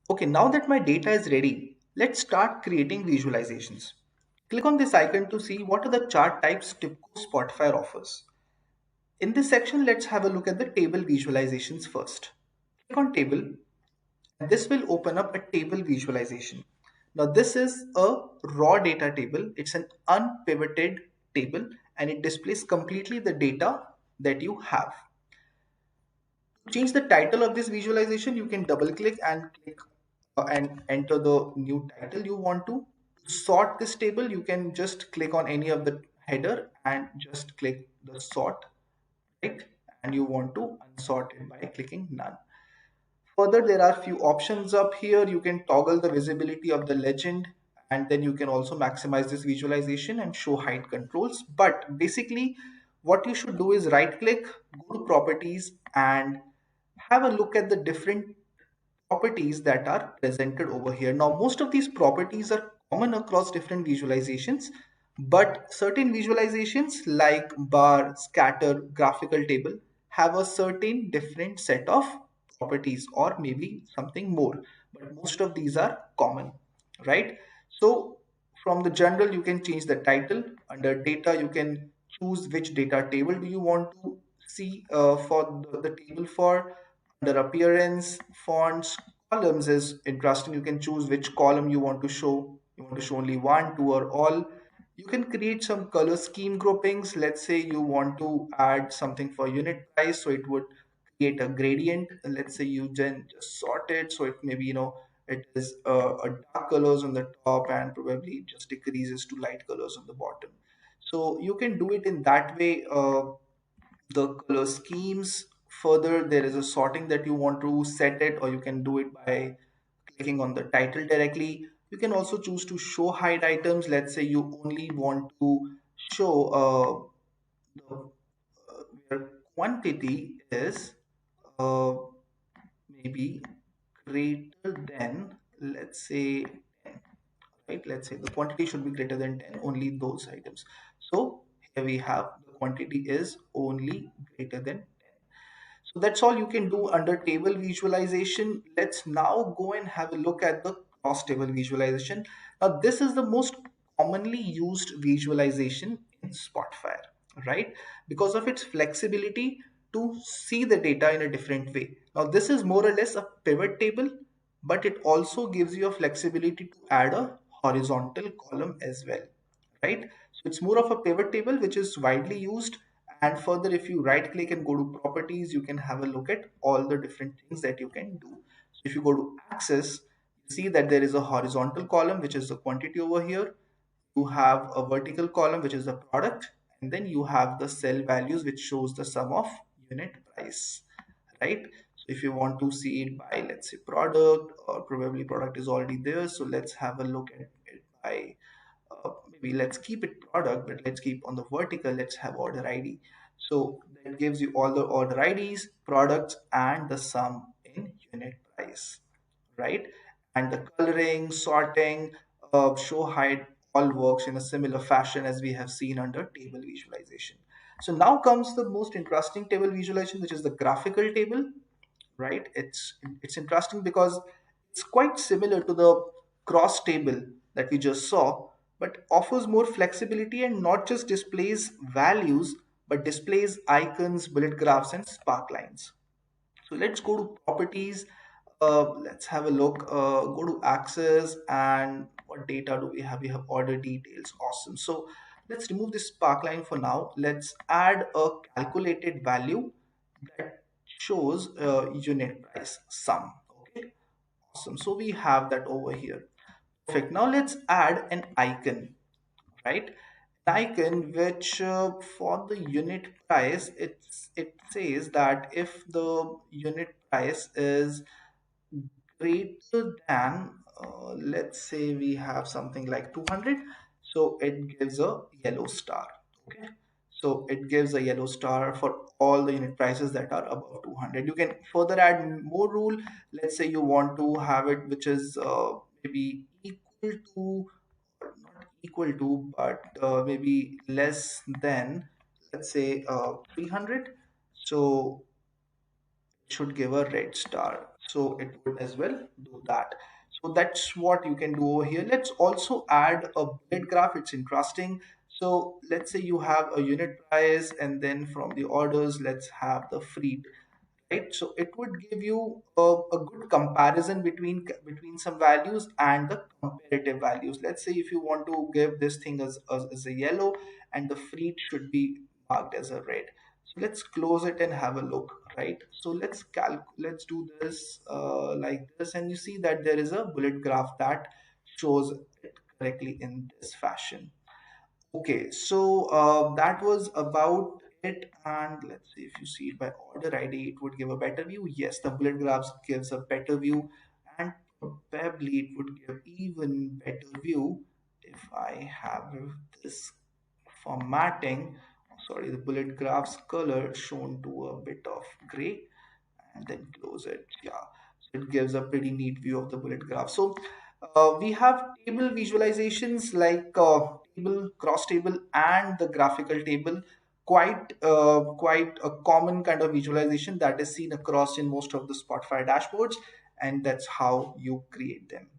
Okay, now that my data is ready, let's start creating visualizations. Click on this icon to see what are the chart types typical Spotify offers. In this section, let's have a look at the table visualizations first. Click on table, and this will open up a table visualization. Now this is a raw data table. It's an unpivoted table and it displays completely the data that you have. To change the title of this visualization, you can double click and click and enter the new title you want to. To sort this table, you can just click on any of the header and just click the sort, right? And you want to unsort it by clicking none. Further, there are few options up here. You can toggle the visibility of the legend, and then you can also maximize this visualization and show height controls. But basically, what you should do is right click, go to properties, and have a look at the different properties that are presented over here. Now, most of these properties are common across different visualizations, but certain visualizations like bar, scatter, graphical table have a certain different set of properties or maybe something more. But most of these are common, right? So from the general, you can change the title. Under data, you can choose which data table do you want to see for the table for. Under appearance, fonts, columns is interesting. You can choose which column you want to show. You want to show only one, two, or all. You can create some color scheme groupings. Let's say you want to add something for unit price, so it would create a gradient. And let's say you then just sort it, so it maybe it is a dark colors on the top and probably just decreases to light colors on the bottom. So you can do it in that way. The color schemes. Further, there is a sorting that you want to set it, or you can do it by clicking on the title directly. You can also choose to show hide items. Let's say you only want to show where quantity is uh, maybe greater than, let's say, 10, right? Let's say the quantity should be greater than 10, only those items. So here we have the quantity is only greater than 10. So that's all you can do under table visualization. Let's now go and have a look at the cross table visualization. Now this is the most commonly used visualization in Spotfire, right? Because of its flexibility to see the data in a different way. Now this is more or less a pivot table, but it also gives you a flexibility to add a horizontal column as well, right? So it's more of a pivot table which is widely used. And further, if you right click and go to properties, you can have a look at all the different things that you can do. So if you go to axis, you see that there is a horizontal column which is the quantity over here. You have a vertical column which is the product, and then you have the cell values which shows the sum of unit price, right? So if you want to see it by, let's say, product, or probably product is already there, so let's have a look at it by maybe let's keep it product, but let's keep on the vertical, let's have order ID. So that gives you all the order IDs, products, and the sum in unit price, right? And the coloring, sorting, show hide all works in a similar fashion as we have seen under table visualization. So now comes the most interesting table visualization, which is the graphical table, right? It's interesting because it's quite similar to the cross table that we just saw, but offers more flexibility and not just displays values, but displays icons, bullet graphs, and spark lines. So let's go to properties. Let's have a look. Go to access, and what data do we have? We have order details. Awesome. So let's remove this sparkline for now. Let's add a calculated value that shows unit price sum. Okay. Awesome. So we have that over here. Perfect. Now let's add an icon, right? An icon which for the unit price, it says that if the unit price is greater than, let's say we have something like 200, so it gives a yellow star. Okay, so it gives a yellow star for all the unit prices that are above 200. You can further add more rule. Let's say you want to have it which is maybe equal to, not equal to, but maybe less than, let's say 300. So should give a red star. So it would as well do that. So that's what you can do over here. Let's also add a bullet graph. It's interesting. So let's say you have a unit price, and then from the orders, let's have the free, right? So it would give you a good comparison between some values and the comparative values. Let's say if you want to give this thing as a yellow, and the fruit should be marked as a red. So let's close it and have a look, right? So let's do this like this, and you see that there is a bullet graph that shows it correctly in this fashion. Okay, so that was about it. And let's see, if you see it by order ID, it would give a better view. Yes, the bullet graphs gives a better view, and probably it would give even better view if I have this formatting. Sorry, the bullet graphs color shown to a bit of gray, and then close it. Yeah, so it gives a pretty neat view of the bullet graph. So we have table visualizations like table, cross table, and the graphical table. Quite a common kind of visualization that is seen across in most of the Spotify dashboards, and that's how you create them.